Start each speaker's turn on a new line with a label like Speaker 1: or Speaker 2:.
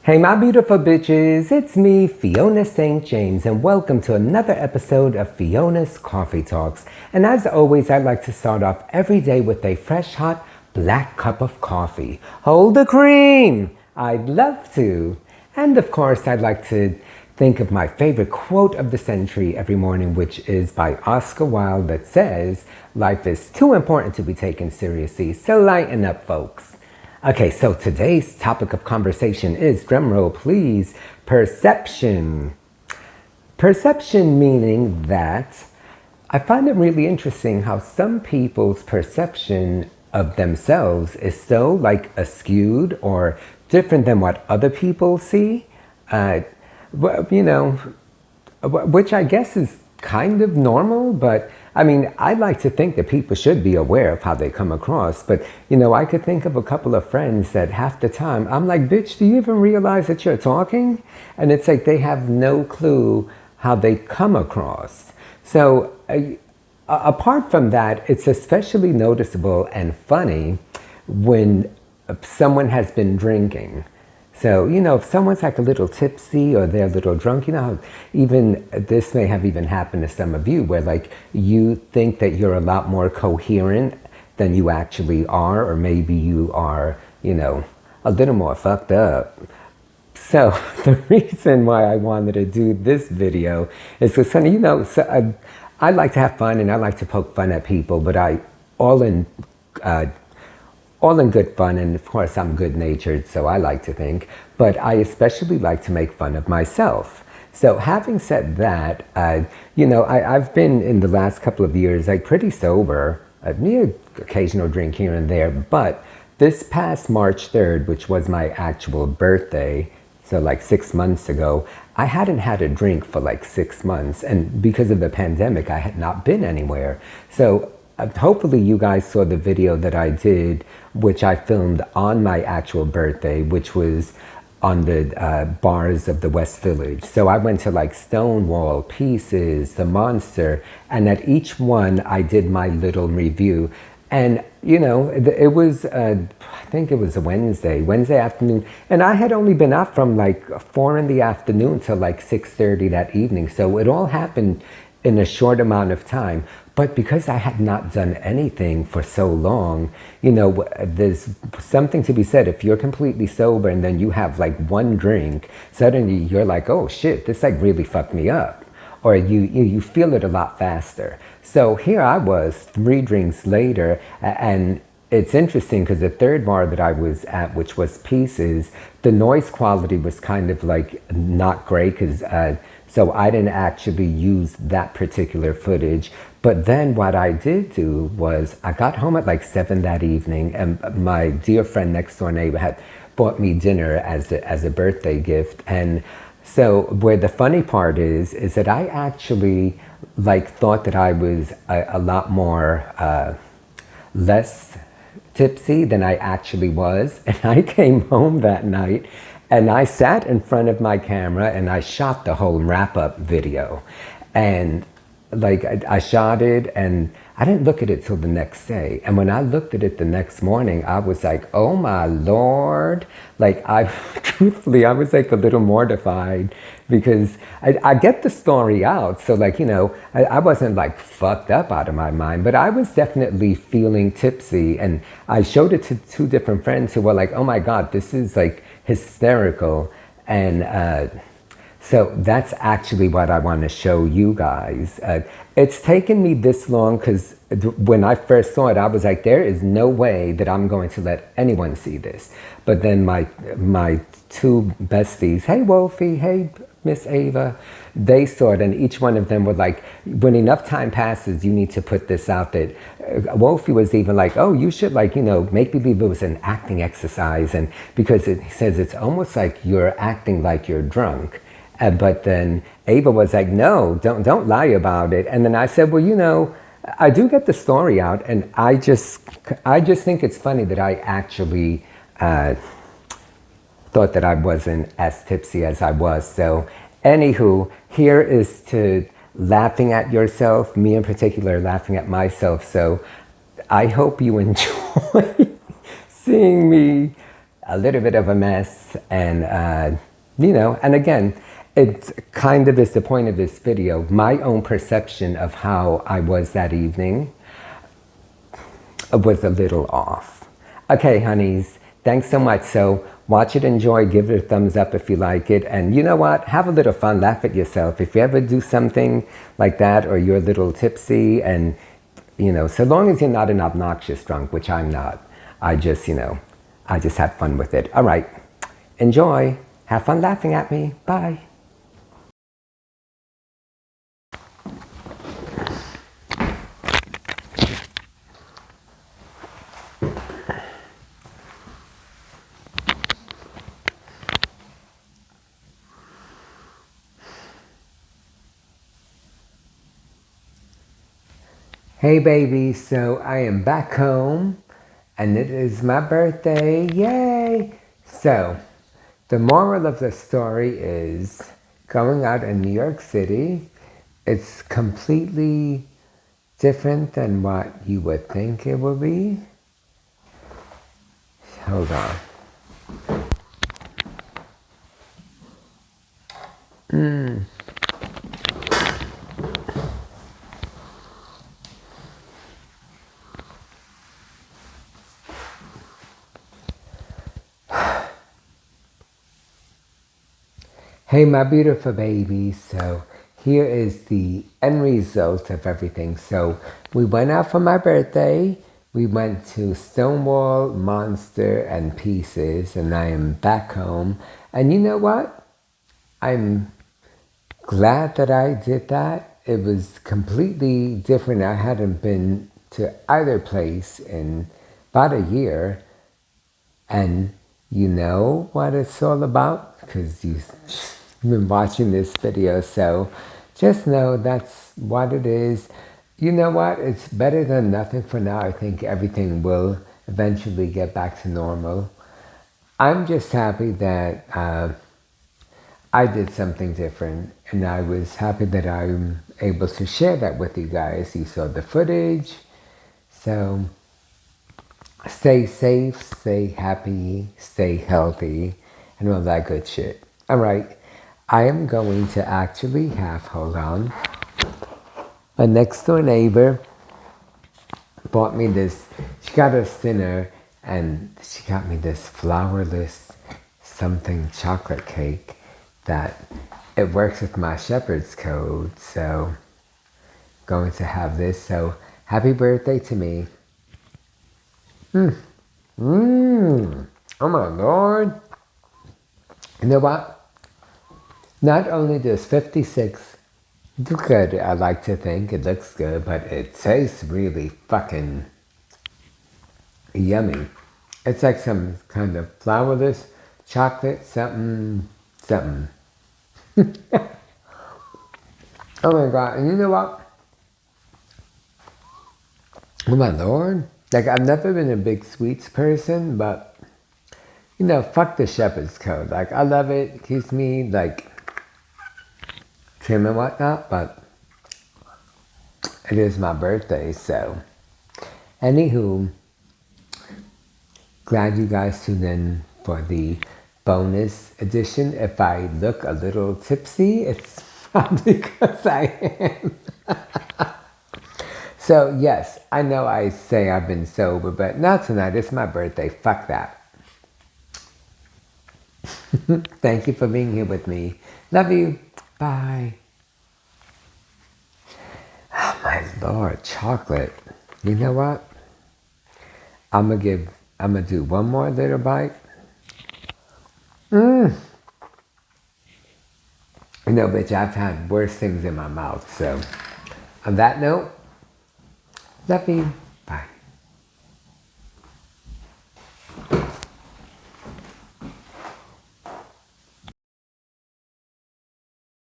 Speaker 1: Hey my beautiful bitches, it's me, Fiona St. James, and welcome to another episode of Fiona's Coffee Talks. And as always, I'd like to start off every day with a fresh, hot, black cup of coffee. Hold the cream! I'd love to. And of course, I'd like to think of my favorite quote of the century every morning, which is by Oscar Wilde that says, "Life is too important to be taken seriously, so lighten up, folks." Okay, so today's topic of conversation is, drumroll please, perception. Perception meaning that I find it really interesting how some people's perception of themselves is so skewed or different than what other people see, which I guess is kind of normal, but I mean, I like to think that people should be aware of how they come across, but I could think of a couple of friends that half the time I'm like, bitch, do you even realize that you're talking? And it's like they have no clue how they come across. So apart from that, it's especially noticeable and funny when someone has been drinking. So, if someone's like a little tipsy or they're a little drunk, even this may have even happened to some of you where you think that you're a lot more coherent than you actually are, or maybe you are, a little more fucked up. So the reason why I wanted to do this video is because, I like to have fun and I like to poke fun at people, but all in good fun, and of course I'm good-natured, so I like to think, but I especially like to make fun of myself. So having said that, I've been in the last couple of years pretty sober, occasional drink here and there, but this past March 3rd, which was my actual birthday, so 6 months ago, I hadn't had a drink for 6 months, and because of the pandemic, I had not been anywhere. So hopefully you guys saw the video that I did, which I filmed on my actual birthday, which was on the bars of the West Village. So I went to Stonewall, Pieces, The Monster, and at each one I did my little review. And it was, I think it was a Wednesday afternoon, and I had only been out from 4 in the afternoon till 6:30 that evening. So it all happened in a short amount of time. But because I had not done anything for so long, there's something to be said. If you're completely sober and then you have one drink, suddenly you're like, oh shit, this really fucked me up. Or you feel it a lot faster. So here I was 3 drinks later, and it's interesting because the third bar that I was at, which was Pieces, the noise quality was kind of not great because so I didn't actually use that particular footage. But then what I did do was I got home at 7 that evening, and my dear friend next door neighbor had bought me dinner as a birthday gift. And so where the funny part is that I actually thought that I was a lot more less tipsy than I actually was. And I came home that night and I sat in front of my camera and I shot the whole wrap-up video. And I shot it and I didn't look at it till the next day. And when I looked at it the next morning, I was like, oh my Lord. Truthfully, I was a little mortified because I get the story out. So I wasn't fucked up out of my mind, but I was definitely feeling tipsy. And I showed it to 2 different friends who were like, oh my God, this is hysterical. And so that's actually what I want to show you guys. It's taken me this long because when I first saw it, I was like, there is no way that I'm going to let anyone see this. But then my 2 besties, hey Wolfie, hey Miss Ava, they saw it, and each one of them were like, when enough time passes, you need to put this out there. Wolfie was even like, oh, you should make believe it was an acting exercise, and because he says it's almost like you're acting like you're drunk. But then Ava was like, no, don't lie about it. And then I said, well, I do get the story out, and I just think it's funny that I actually thought that I wasn't as tipsy as I was. So anywho, here is to laughing at yourself, me in particular laughing at myself. So I hope you enjoy seeing me a little bit of a mess, and and again, it kind of is the point of this video. My own perception of how I was that evening was a little off. Okay, honeys, thanks so much. So watch it, enjoy, give it a thumbs up if you like it. And you know what? Have a little fun, laugh at yourself. If you ever do something like that, or you're a little tipsy, and so long as you're not an obnoxious drunk, which I'm not, I just had fun with it. All right, enjoy. Have fun laughing at me. Bye. Hey baby, so I am back home and it is my birthday, yay! So, the moral of the story is going out in New York City, it's completely different than what you would think it would be. Hold on. Hey my beautiful baby, so here is the end result of everything. So we went out for my birthday, we went to Stonewall, Monster, and Pieces, and I am back home. And you know what? I'm glad that I did that. It was completely different. I hadn't been to either place in about a year, and you know what it's all about because you've been watching this video, so just know that's what it is. You know what? It's better than nothing for now. I think everything will eventually get back to normal. I'm just happy that I did something different, and I was happy that I'm able to share that with you guys. You saw the footage, so stay safe, stay happy, stay healthy, and all that good shit. All right, I am going to actually hold on. My next door neighbor bought me this, she got us dinner, and she got me this flourless something chocolate cake that it works with my shepherd's code, so going to have this. So happy birthday to me. Oh my Lord. You know what? Not only does 56 do good, I like to think it looks good, but it tastes really fucking yummy. It's like some kind of flourless chocolate something. Oh my God, and you know what? Oh my Lord. Like, I've never been a big sweets person, but, fuck the shepherd's code. Like, I love it. It keeps me, like, trim and whatnot, but it is my birthday, so. Anywho, glad you guys tuned in for the bonus edition. If I look a little tipsy, it's probably because I am. So, yes, I know I say I've been sober, but not tonight. It's my birthday. Fuck that. Thank you for being here with me. Love you. Bye. Oh, my Lord, chocolate. You know what? I'm gonna do one more little bite. You know, bitch, I've had worse things in my mouth. So, on that note, love you.